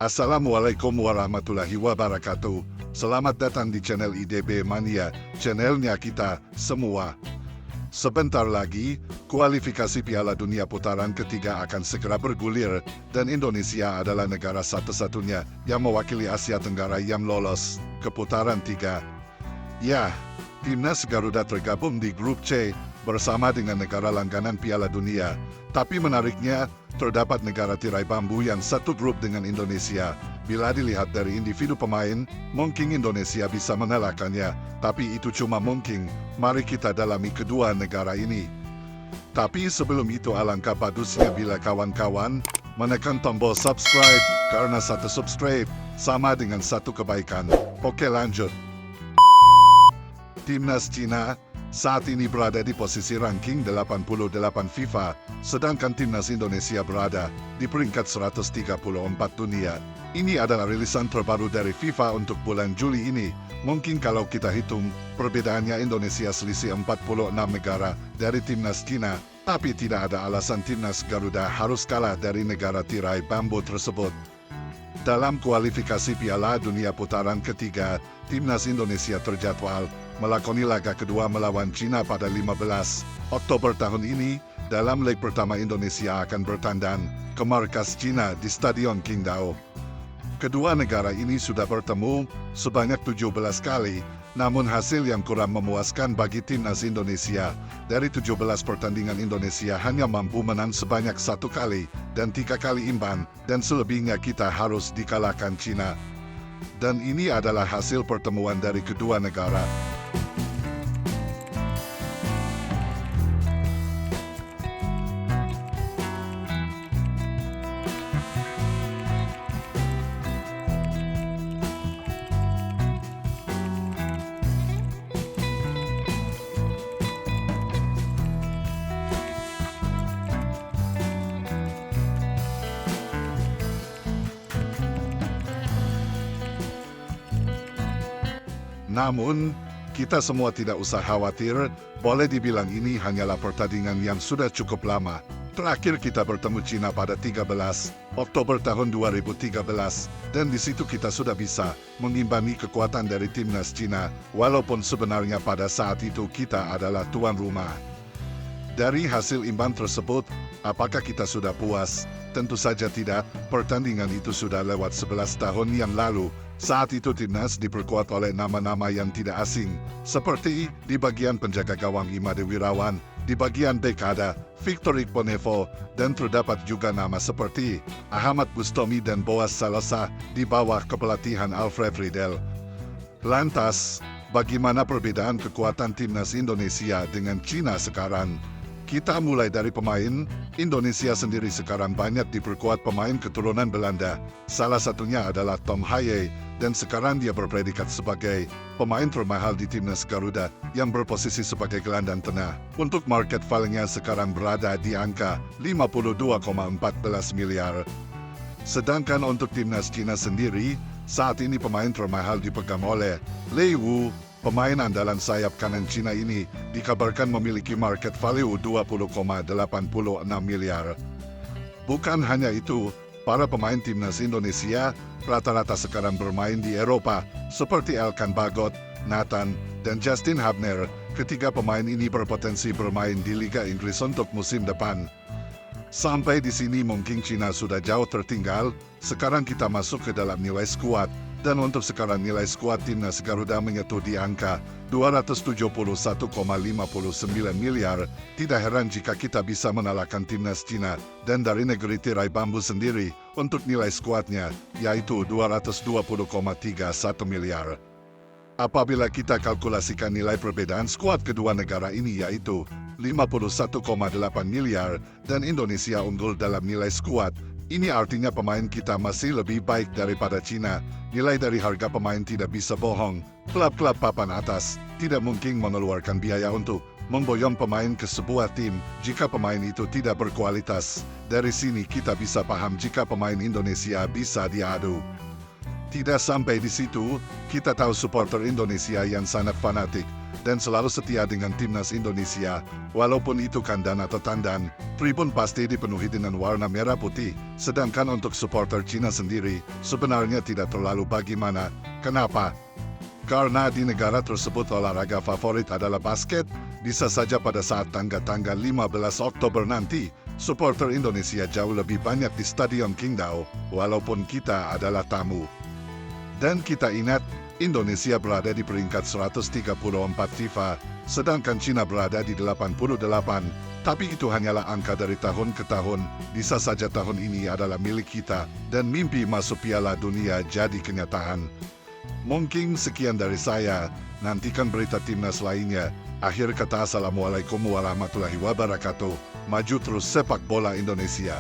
Assalamualaikum warahmatullahi wabarakatuh. Selamat datang di channel IDB Mania, channelnya kita semua. Sebentar lagi, kualifikasi Piala Dunia putaran ketiga akan segera bergulir, dan Indonesia adalah negara satu-satunya yang mewakili Asia Tenggara yang lolos ke putaran 3. Ya, Timnas Garuda tergabung di grup C bersama dengan negara langganan Piala Dunia. Tapi menariknya, terdapat negara tirai bambu yang satu grup dengan Indonesia. Bila dilihat dari individu pemain, mungkin Indonesia bisa mengalahkannya, tapi itu cuma mungkin. Mari kita dalami kedua negara ini. Tapi sebelum itu alangkah bagusnya bila kawan-kawan menekan tombol subscribe, karena satu subscribe sama dengan satu kebaikan. Oke, lanjut. Timnas Cina saat ini berada di posisi ranking 88 FIFA, sedangkan Timnas Indonesia berada di peringkat 134 dunia. Ini adalah rilisan terbaru dari FIFA untuk bulan Juli ini. Mungkin kalau kita hitung, perbedaannya Indonesia selisih 46 negara dari Timnas Cina, tapi tidak ada alasan Timnas Garuda harus kalah dari negara tirai bambu tersebut. Dalam kualifikasi Piala Dunia putaran ketiga, Timnas Indonesia terjadwal melakoni laga kedua melawan Cina pada 15 Oktober tahun ini. Dalam leg pertama Indonesia akan bertandang ke markas Cina di Stadion Qingdao. Kedua negara ini sudah bertemu sebanyak 17 kali, namun hasil yang kurang memuaskan bagi Timnas Indonesia. Dari 17 pertandingan Indonesia hanya mampu menang sebanyak 1 kali dan 3 kali imbang, dan selebihnya kita harus dikalahkan Cina. Dan ini adalah hasil pertemuan dari kedua negara. Namun, kita semua tidak usah khawatir, boleh dibilang ini hanyalah pertandingan yang sudah cukup lama. Terakhir kita bertemu Cina pada 13 Oktober tahun 2013, dan di situ kita sudah bisa mengimbangi kekuatan dari Timnas Cina, walaupun sebenarnya pada saat itu kita adalah tuan rumah. Dari hasil imbang tersebut, apakah kita sudah puas? Tentu saja tidak, pertandingan itu sudah lewat 11 tahun yang lalu. Saat itu Timnas diperkuat oleh nama-nama yang tidak asing, seperti di bagian penjaga gawang Imade Wirawan, di bagian bek ada Victor Iqbonevo, dan terdapat juga nama seperti Ahmad Bustomi dan Boaz Salasa di bawah kepelatihan Alfred Riedel. Lantas, bagaimana perbedaan kekuatan Timnas Indonesia dengan Cina sekarang? Kita mulai dari pemain. Indonesia sendiri sekarang banyak diperkuat pemain keturunan Belanda. Salah satunya adalah Tom Haye, dan sekarang dia berpredikat sebagai pemain termahal di Timnas Garuda yang berposisi sebagai gelandang tengah. Untuk market value-nya sekarang berada di angka 52,14 miliar. Sedangkan untuk Timnas Cina sendiri, saat ini pemain termahal dipegang oleh Lei Wu. Pemain andalan sayap kanan Cina ini dikabarkan memiliki market value 20,86 miliar. Bukan hanya itu, para pemain Timnas Indonesia rata-rata sekarang bermain di Eropa, seperti Elkan Bagot, Nathan, dan Justin Hubner. Ketiga pemain ini berpotensi bermain di Liga Inggris untuk musim depan. Sampai di sini mungkin Cina sudah jauh tertinggal. Sekarang kita masuk ke dalam nilai skuad. Dan untuk sekarang nilai skuad Timnas Garuda menyentuh di angka 271,59 miliar. Tidak heran jika kita bisa mengalahkan Timnas Cina. Dan dari negeri tirai bambu sendiri, untuk nilai skuadnya, yaitu 220,31 miliar. Apabila kita kalkulasikan nilai perbedaan skuad kedua negara ini yaitu 51,8 miliar, dan Indonesia unggul dalam nilai skuad, ini artinya pemain kita masih lebih baik daripada Cina. Nilai dari harga pemain tidak bisa bohong. Klub-klub papan atas tidak mungkin mengeluarkan biaya untuk memboyong pemain ke sebuah tim jika pemain itu tidak berkualitas. Dari sini kita bisa paham jika pemain Indonesia bisa diadu. Tidak sampai di situ, kita tahu supporter Indonesia yang sangat fanatik. dan selalu setia dengan timnas Indonesia. Walaupun itu kandang atau tandan, tribun pasti dipenuhi dengan warna merah putih. Sedangkan untuk supporter Cina sendiri, sebenarnya tidak terlalu bagaimana. Kenapa? Karena di negara tersebut olahraga favorit adalah basket. Bisa saja pada saat tanggal 15 Oktober nanti, supporter Indonesia jauh lebih banyak di Stadion Qingdao, walaupun kita adalah tamu. Dan kita ingat, Indonesia berada di peringkat 134 FIFA, sedangkan Cina berada di 88. Tapi itu hanyalah angka dari tahun ke tahun. Bisa saja tahun ini adalah milik kita, dan mimpi masuk Piala Dunia jadi kenyataan. Mungkin sekian dari saya, nantikan berita timnas lainnya. Akhir kata, Assalamualaikum warahmatullahi wabarakatuh. Maju terus sepak bola Indonesia.